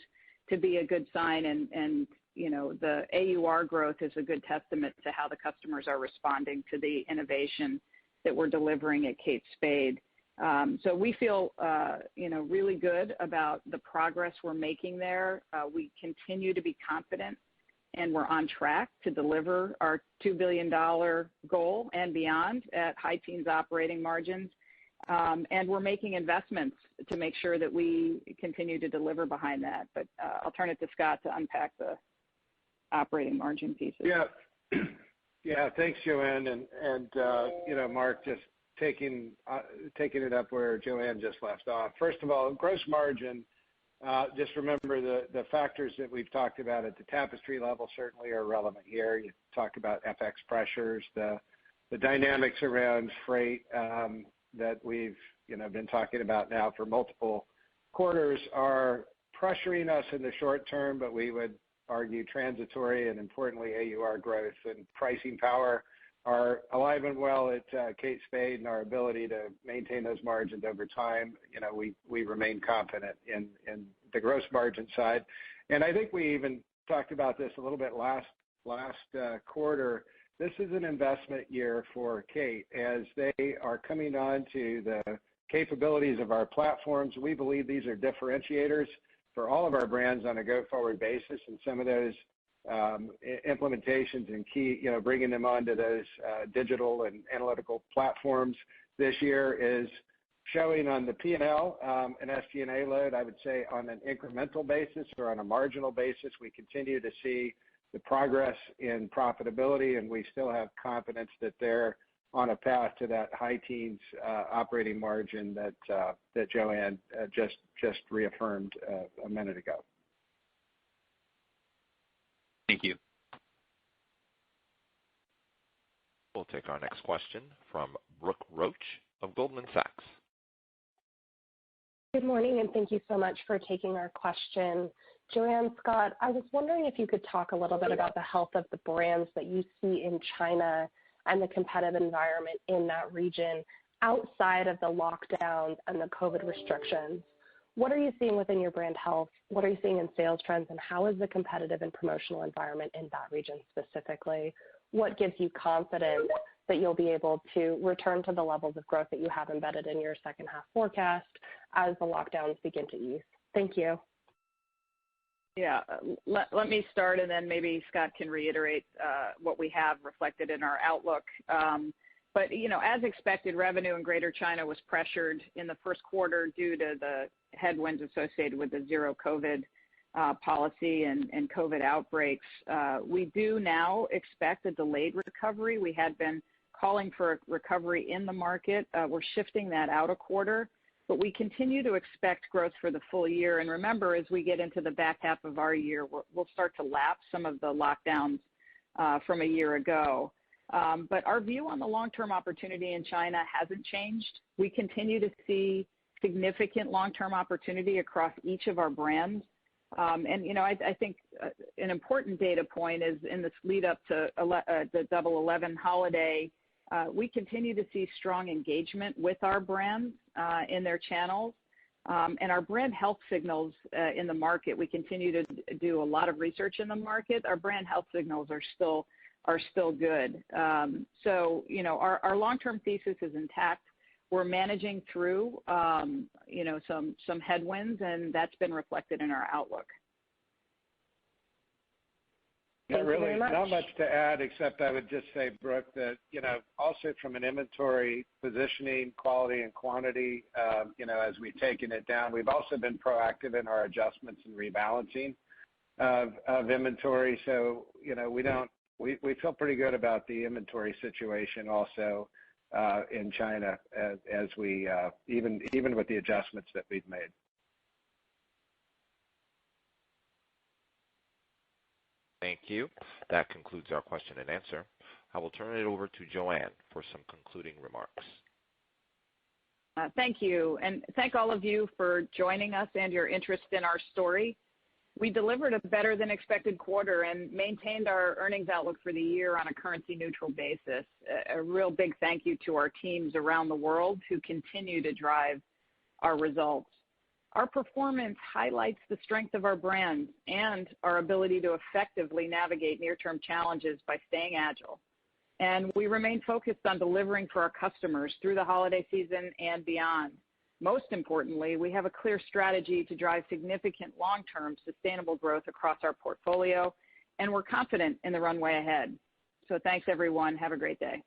to be a good sign, and the AUR growth is a good testament to how the customers are responding to the innovation that we're delivering at Kate Spade. So we feel, really good about the progress we're making there. We continue to be confident, and we're on track to deliver our $2 billion goal and beyond at high teens operating margins. And we're making investments to make sure that we continue to deliver behind that. But I'll turn it to Scott to unpack the operating margin pieces. Yeah, thanks, Joanne. And Mark, just taking it up where Joanne just left off. First of all, gross margin, just remember the factors that we've talked about at the Tapestry level certainly are relevant here. You talk about FX pressures, the dynamics around freight that we've been talking about now for multiple quarters are pressuring us in the short term, but we would argue transitory, and importantly, AUR growth and pricing power are alive and well at Kate Spade, and our ability to maintain those margins over time. We remain confident in the gross margin side. And I think we even talked about this a little bit last quarter. This is an investment year for Kate as they are coming on to the capabilities of our platforms. We believe these are differentiators for all of our brands on a go-forward basis, and some of those implementations and key, bringing them onto those digital and analytical platforms this year is showing on the P&L and SG&A load. I would say on an incremental basis or on a marginal basis, we continue to see the progress in profitability, and we still have confidence that they're on a path to that high teens operating margin that Joanne just reaffirmed a minute ago. Thank you. We'll take our next question from Brooke Roach of Goldman Sachs. Good morning, and thank you so much for taking our question. Joanne, Scott, I was wondering if you could talk a little bit about the health of the brands that you see in China and the competitive environment in that region outside of the lockdowns and the COVID restrictions. What are you seeing within your brand health? What are you seeing in sales trends, and how is the competitive and promotional environment in that region specifically? What gives you confidence that you'll be able to return to the levels of growth that you have embedded in your second half forecast as the lockdowns begin to ease? Thank you. Yeah, let me start, and then maybe Scott can reiterate what we have reflected in our outlook. But, as expected, revenue in Greater China was pressured in the first quarter due to the headwinds associated with the zero COVID policy and COVID outbreaks. We do now expect a delayed recovery. We had been calling for a recovery in the market. We're shifting that out a quarter, but we continue to expect growth for the full year. And remember, as we get into the back half of our year, we'll start to lap some of the lockdowns from a year ago. But our view on the long-term opportunity in China hasn't changed. We continue to see significant long-term opportunity across each of our brands. I think an important data point is in this lead up to the Double 11 holiday, we continue to see strong engagement with our brands in their channels. And our brand health signals in the market, we continue to do a lot of research in the market. Our brand health signals are still good. Our long-term thesis is intact. We're managing through, some headwinds, and that's been reflected in our outlook. Yeah, really not much to add, except I would just say, Brooke, that, also from an inventory positioning, quality and quantity, as we've taken it down, we've also been proactive in our adjustments and rebalancing of inventory. So, we feel pretty good about the inventory situation also in China as we even with the adjustments that we've made. Thank you. That concludes our question and answer. I will turn it over to Joanne for some concluding remarks. Thank you, and thank all of you for joining us and your interest in our story. We delivered a better than expected quarter and maintained our earnings outlook for the year on a currency neutral basis. A real big thank you to our teams around the world who continue to drive our results. Our performance highlights the strength of our brands and our ability to effectively navigate near-term challenges by staying agile. And we remain focused on delivering for our customers through the holiday season and beyond. Most importantly, we have a clear strategy to drive significant long-term sustainable growth across our portfolio, and we're confident in the runway ahead. So thanks, everyone. Have a great day.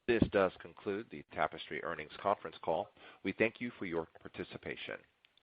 This does conclude the Tapestry earnings conference call. We thank you for your participation.